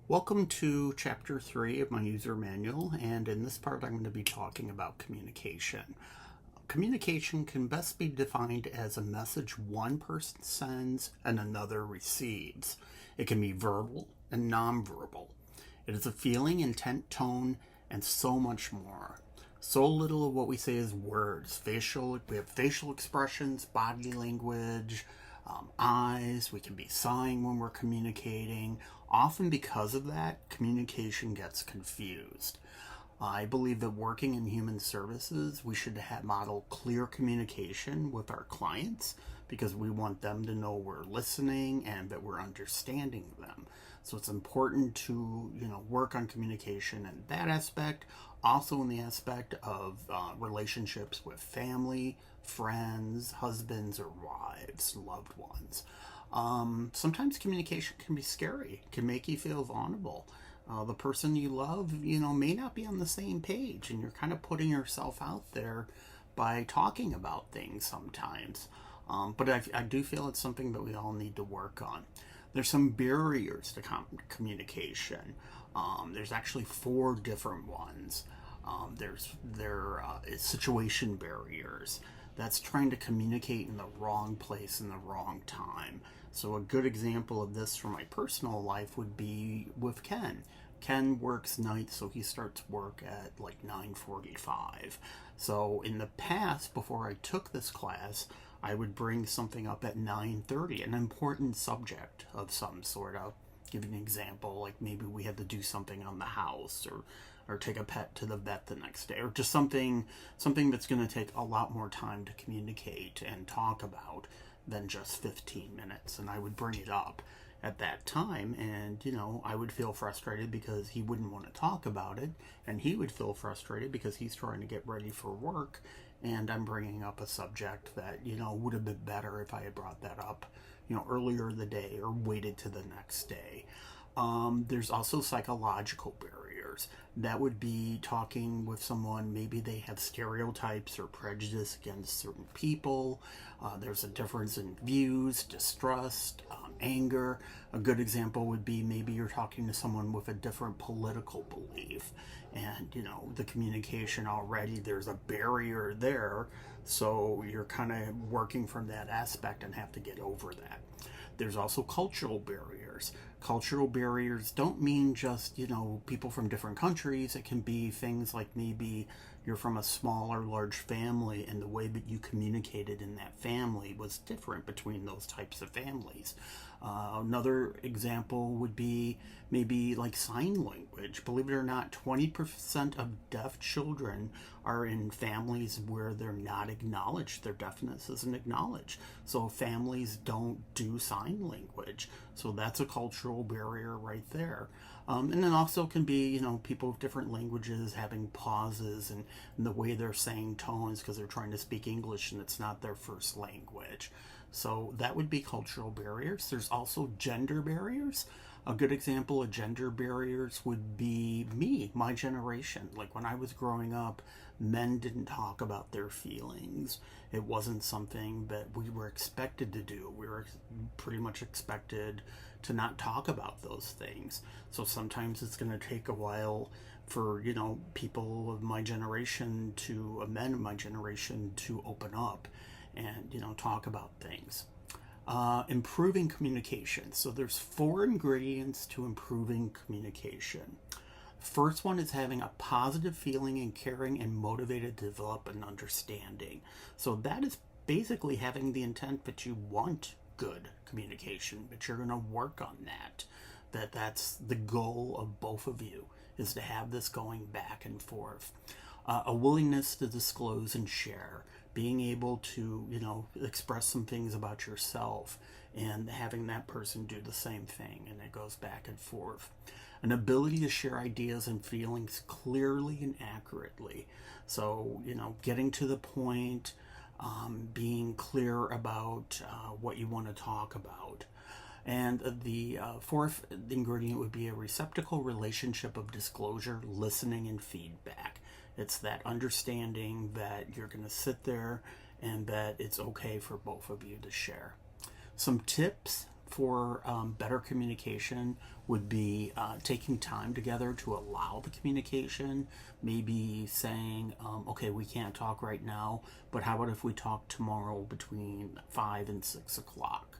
Welcome to Chapter 3 of my user manual, and in this part I'm going to be talking about communication. Communication can best be defined as a message one person sends and another receives. It can be verbal and nonverbal. It is a feeling, intent, tone, and so much more. So little of what we say is words. We have facial expressions, body language, eyes. We can be sighing when we're communicating. Often, because of that, communication gets confused. I believe that working in human services, we should model clear communication with our clients because we want them to know we're listening and that we're understanding them. So it's important to work on communication in that aspect. Also in the aspect of relationships with family, friends, husbands or wives, loved ones. Sometimes communication can be scary, can make you feel vulnerable. The person you love, may not be on the same page, and you're kind of putting yourself out there by talking about things sometimes. But I do feel it's something that we all need to work on. There's some barriers to communication. There's actually 4 different ones. There is situation barriers. That's trying to communicate in the wrong place in the wrong time. So a good example of this from my personal life would be with Ken. Ken works nights, so he starts work at like 9:45. So in the past, before I took this class, I would bring something up at 9:30, an important subject of some sort. I'll give you an example, like maybe we had to do something on the house, or take a pet to the vet the next day, or just something that's going to take a lot more time to communicate and talk about than just 15 minutes. And I would bring it up at that time, and I would feel frustrated because he wouldn't want to talk about it, and he would feel frustrated because he's trying to get ready for work, and I'm bringing up a subject that would have been better if I had brought that up earlier in the day or waited to the next day. There's also psychological barriers. That would be talking with someone, maybe they have stereotypes or prejudice against certain people. There's a difference in views, distrust, anger. A good example would be maybe you're talking to someone with a different political belief, and the communication already, there's a barrier there, so you're kind of working from that aspect and have to get over that. There's also cultural barriers. Cultural barriers don't mean just, people from different countries. It can be things like maybe you're from a small or large family, and the way that you communicated in that family was different between those types of families. Another example would be maybe like sign language. Believe it or not, 20% of deaf children are in families where they're not acknowledged. Their deafness isn't acknowledged. So families don't do sign language. So that's a cultural barrier right there. And then also can be, people of different languages having pauses and the way they're saying tones because they're trying to speak English and it's not their first language. So that would be cultural barriers. There's also gender barriers. A good example of gender barriers would be my generation. Like when I was growing up, men didn't talk about their feelings. It wasn't something that we were expected to do. We were pretty much expected to not talk about those things. So sometimes it's going to take a while for, people of my generation men of my generation to open up and, talk about things. Improving communication. So there's 4 ingredients to improving communication. First one is having a positive feeling and caring and motivated to develop an understanding. So that is basically having the intent that you want good communication, but you're going to work on that's the goal of both of you, is to have this going back and forth. A willingness to disclose and share, being able to express some things about yourself and having that person do the same thing, and it goes back and forth. An ability to share ideas and feelings clearly and accurately. So getting to the point, being clear about what you want to talk about. And the 4th ingredient would be a receptacle relationship of disclosure, listening, and feedback. It's that understanding that you're going to sit there and that it's okay for both of you to share. Some tips for better communication would be taking time together to allow the communication. Maybe saying, okay, we can't talk right now, but how about if we talk tomorrow between 5 and 6 o'clock?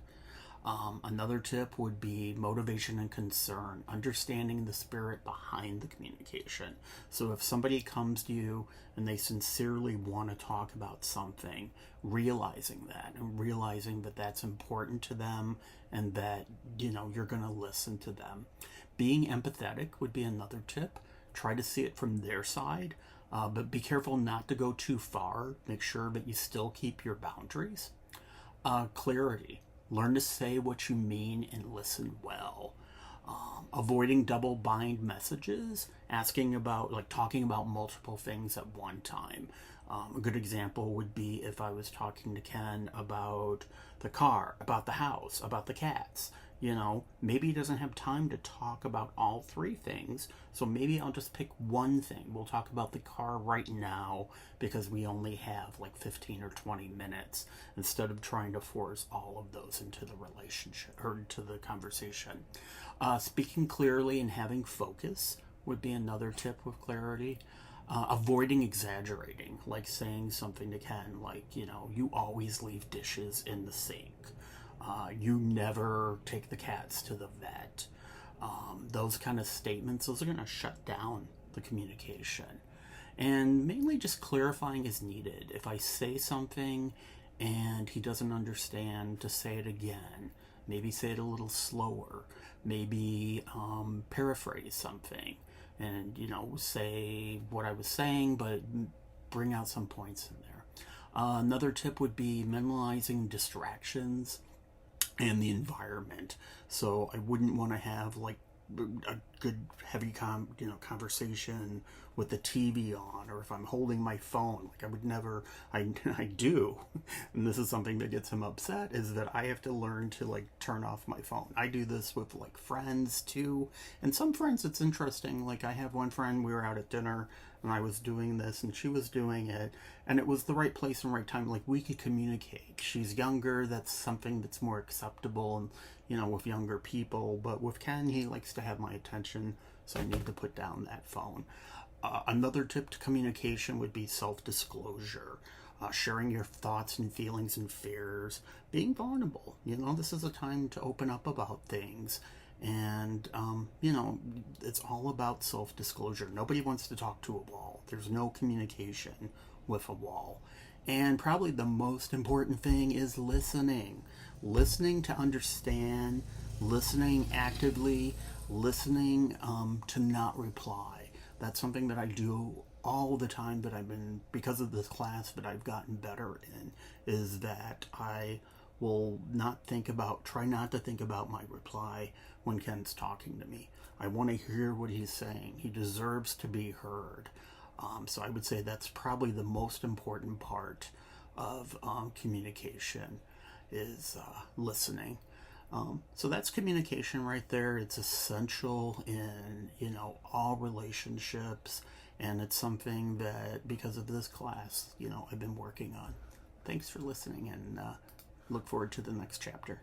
Another tip would be motivation and concern, understanding the spirit behind the communication. So if somebody comes to you and they sincerely want to talk about something, realizing that and realizing that that's important to them and that, you're going to listen to them. Being empathetic would be another tip. Try to see it from their side, but be careful not to go too far. Make sure that you still keep your boundaries. Clarity. Learn to say what you mean and listen well. Avoiding double bind messages, talking about multiple things at one time. A good example would be if I was talking to Ken about the car, about the house, about the cats. Maybe he doesn't have time to talk about all three things, so maybe I'll just pick one thing. We'll talk about the car right now because we only have like 15 or 20 minutes, instead of trying to force all of those into the relationship or into the conversation. Speaking clearly and having focus would be another tip with clarity. Avoiding exaggerating, like saying something to Ken like, you always leave dishes in the sink. You never take the cats to the vet. Those kind of statements, those are going to shut down the communication. And mainly just clarifying is needed. If I say something and he doesn't understand, to say it again. Maybe say it a little slower. Maybe paraphrase something and, say what I was saying, but bring out some points in there. Another tip would be minimizing distractions and like so I wouldn't want to have like a good heavy conversation with the TV on, or if I'm holding my phone. Like I would never, I do, and this is something that gets him upset, is that I have to learn to like turn off my phone. I do this with like friends too, and some friends it's interesting. Like I have one friend, we were out at dinner and I was doing this and she was doing it, and it was the right place and right time. Like we could communicate. She's younger, that's something that's more acceptable, and with younger people. But with Ken, he likes to have my attention, so I need to put down that phone. Another tip to communication would be self-disclosure, sharing your thoughts and feelings and fears, being vulnerable. This is a time to open up about things. And, it's all about self-disclosure. Nobody wants to talk to a wall. There's no communication with a wall. And probably the most important thing is listening. Listening to understand, listening actively, listening to not reply. That's something that I do all the time, that because of this class, that I've gotten better in, is that I will try not to think about my reply when Ken's talking to me. I want to hear what he's saying. He deserves to be heard. So I would say that's probably the most important part of communication is listening. So that's communication right there. It's essential in, all relationships, and it's something that, because of this class, I've been working on. Thanks for listening, and look forward to the next chapter.